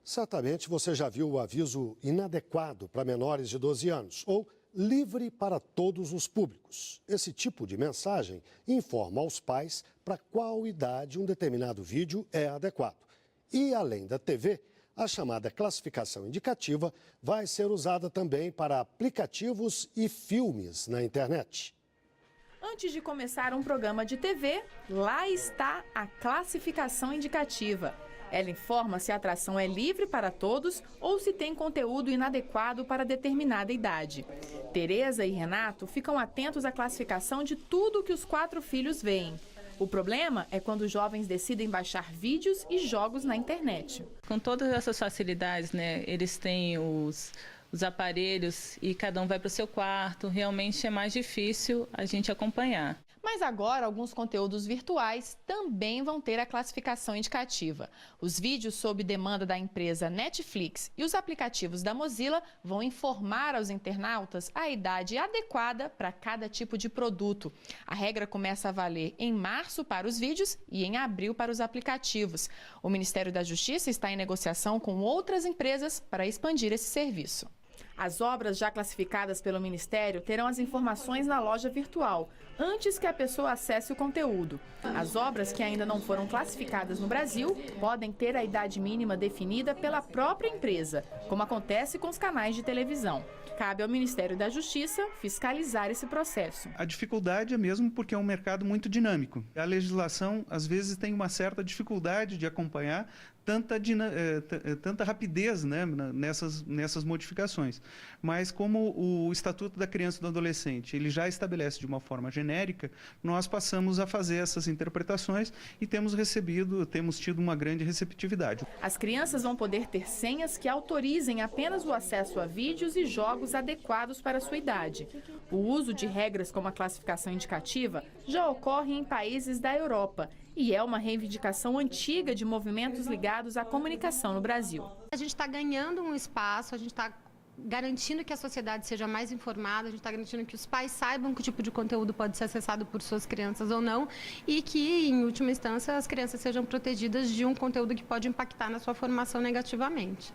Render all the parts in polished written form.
Certamente você já viu o aviso inadequado para menores de 12 anos ou livre para todos os públicos. Esse tipo de mensagem informa aos pais para qual idade um determinado vídeo é adequado. E, além da TV, a chamada classificação indicativa vai ser usada também para aplicativos e filmes na internet. Antes de começar um programa de TV, lá está a classificação indicativa. Ela informa se a atração é livre para todos ou se tem conteúdo inadequado para determinada idade. Tereza e Renato ficam atentos à classificação de tudo que os 4 filhos veem. O problema é quando os jovens decidem baixar vídeos e jogos na internet. Com todas essas facilidades, né, eles têm os aparelhos e cada um vai para o seu quarto, realmente é mais difícil a gente acompanhar. Mas agora, alguns conteúdos virtuais também vão ter a classificação indicativa. Os vídeos sob demanda da empresa Netflix e os aplicativos da Mozilla vão informar aos internautas a idade adequada para cada tipo de produto. A regra começa a valer em março para os vídeos e em abril para os aplicativos. O Ministério da Justiça está em negociação com outras empresas para expandir esse serviço. As obras já classificadas pelo Ministério terão as informações na loja virtual, antes que a pessoa acesse o conteúdo. As obras que ainda não foram classificadas no Brasil podem ter a idade mínima definida pela própria empresa, como acontece com os canais de televisão. Cabe ao Ministério da Justiça fiscalizar esse processo. A dificuldade é mesmo porque é um mercado muito dinâmico. A legislação, às vezes, tem uma certa dificuldade de acompanhar tanta rapidez, né, nessas modificações. Mas como o Estatuto da Criança e do Adolescente ele já estabelece de uma forma genérica, nós passamos a fazer essas interpretações e temos tido uma grande receptividade. As crianças vão poder ter senhas que autorizem apenas o acesso a vídeos e jogos adequados para a sua idade. O uso de regras como a classificação indicativa já ocorre em países da Europa e é uma reivindicação antiga de movimentos ligados à comunicação no Brasil. A gente está ganhando um espaço, a gente está garantindo que a sociedade seja mais informada, a gente está garantindo que os pais saibam que tipo de conteúdo pode ser acessado por suas crianças ou não e que, em última instância, as crianças sejam protegidas de um conteúdo que pode impactar na sua formação negativamente.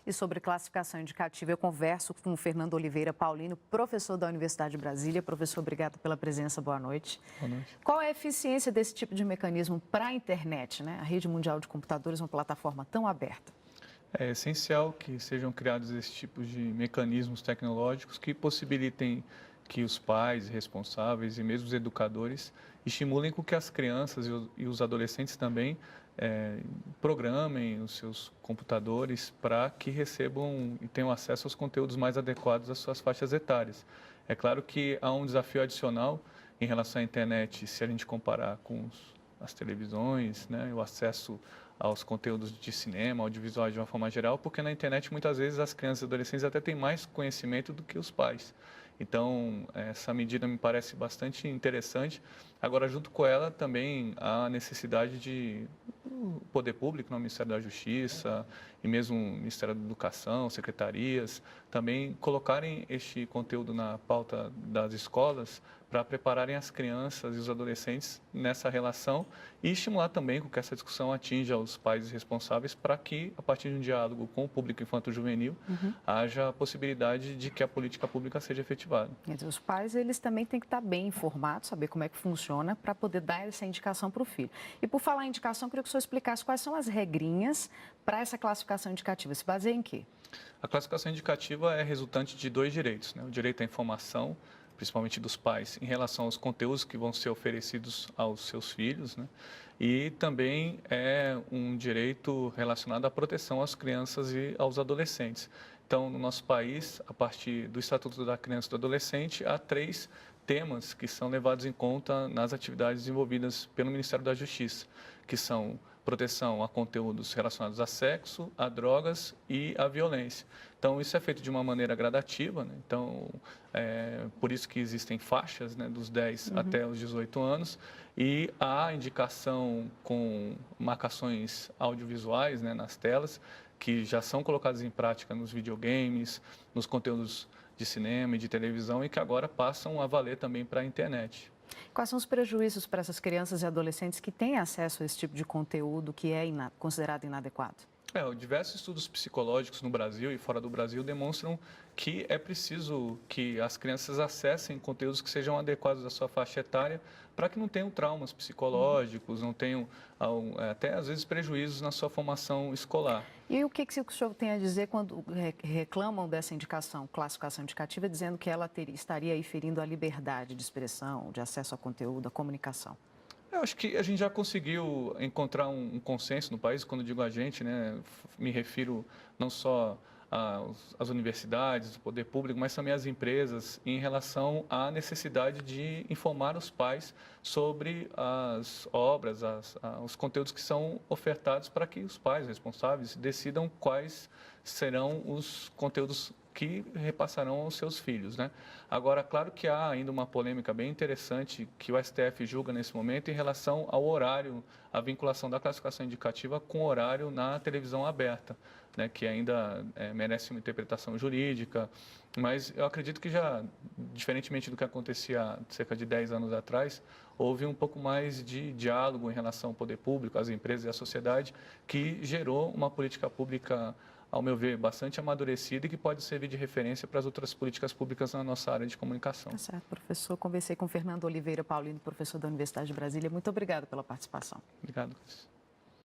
E sobre classificação indicativa, eu converso com o Fernando Oliveira Paulino, professor da Universidade de Brasília. Professor, obrigado pela presença. Boa noite. Boa noite. Qual é a eficiência desse tipo de mecanismo para a internet, né? A rede mundial de computadores é uma plataforma tão aberta. É essencial que sejam criados esse tipo de mecanismos tecnológicos que possibilitem que os pais responsáveis e mesmo os educadores estimulem com que as crianças e os adolescentes também programem os seus computadores para que recebam e tenham acesso aos conteúdos mais adequados às suas faixas etárias. É claro que há um desafio adicional em relação à internet, se a gente comparar com as televisões, né, o acesso aos conteúdos de cinema, audiovisual de uma forma geral, porque na internet muitas vezes as crianças e adolescentes até têm mais conhecimento do que os pais. Então, essa medida me parece bastante interessante. Agora, junto com ela, também há a necessidade de o poder público, no Ministério da Justiça e mesmo o Ministério da Educação, secretarias, também colocarem este conteúdo na pauta das escolas para prepararem as crianças e os adolescentes nessa relação e estimular também com que essa discussão atinja os pais responsáveis para que, a partir de um diálogo com o público infanto-juvenil, haja a possibilidade de que a política pública seja efetivada. Então, os pais, eles também têm que estar bem informados, saber como é que funciona para poder dar essa indicação para o filho. E por falar em indicação, eu queria que o senhor explicasse quais são as regrinhas para essa classificação indicativa. Se baseia em quê? A classificação indicativa é resultante de 2 direitos, né? O direito à informação, principalmente dos pais, em relação aos conteúdos que vão ser oferecidos aos seus filhos, né? E também é um direito relacionado à proteção às crianças e aos adolescentes. Então, no nosso país, a partir do Estatuto da Criança e do Adolescente, há 3 temas que são levados em conta nas atividades desenvolvidas pelo Ministério da Justiça, que são proteção a conteúdos relacionados a sexo, a drogas e a violência. Então, isso é feito de uma maneira gradativa, né? Então, por isso que existem faixas, né, dos 10 até os 18 anos, e há indicação com marcações audiovisuais, né, nas telas, que já são colocadas em prática nos videogames, nos conteúdos de cinema e de televisão e que agora passam a valer também para a internet. Quais são os prejuízos para essas crianças e adolescentes que têm acesso a esse tipo de conteúdo que é considerado inadequado? Diversos estudos psicológicos no Brasil e fora do Brasil demonstram que é preciso que as crianças acessem conteúdos que sejam adequados à sua faixa etária para que não tenham traumas psicológicos, não tenham até às vezes prejuízos na sua formação escolar. E o que o senhor tem a dizer quando reclamam dessa classificação indicativa, dizendo que ela estaria aí ferindo a liberdade de expressão, de acesso ao conteúdo, à comunicação? Eu acho que a gente já conseguiu encontrar um consenso no país. Quando digo a gente, né, me refiro não só às universidades, ao poder público, mas também às empresas, em relação à necessidade de informar os pais sobre as obras, os conteúdos que são ofertados, para que os pais responsáveis decidam quais serão os conteúdos que repassarão aos seus filhos, né? Agora, claro que há ainda uma polêmica bem interessante que o STF julga nesse momento em relação ao horário, a vinculação da classificação indicativa com o horário na televisão aberta, né? Que ainda merece uma interpretação jurídica, mas eu acredito que já, diferentemente do que acontecia há cerca de 10 anos atrás, houve um pouco mais de diálogo em relação ao poder público, às empresas e à sociedade, que gerou uma política pública, ao meu ver, bastante amadurecida e que pode servir de referência para as outras políticas públicas na nossa área de comunicação. Tá certo, professor. Conversei com Fernando Oliveira Paulino, professor da Universidade de Brasília. Muito obrigado pela participação. Obrigado, Cris.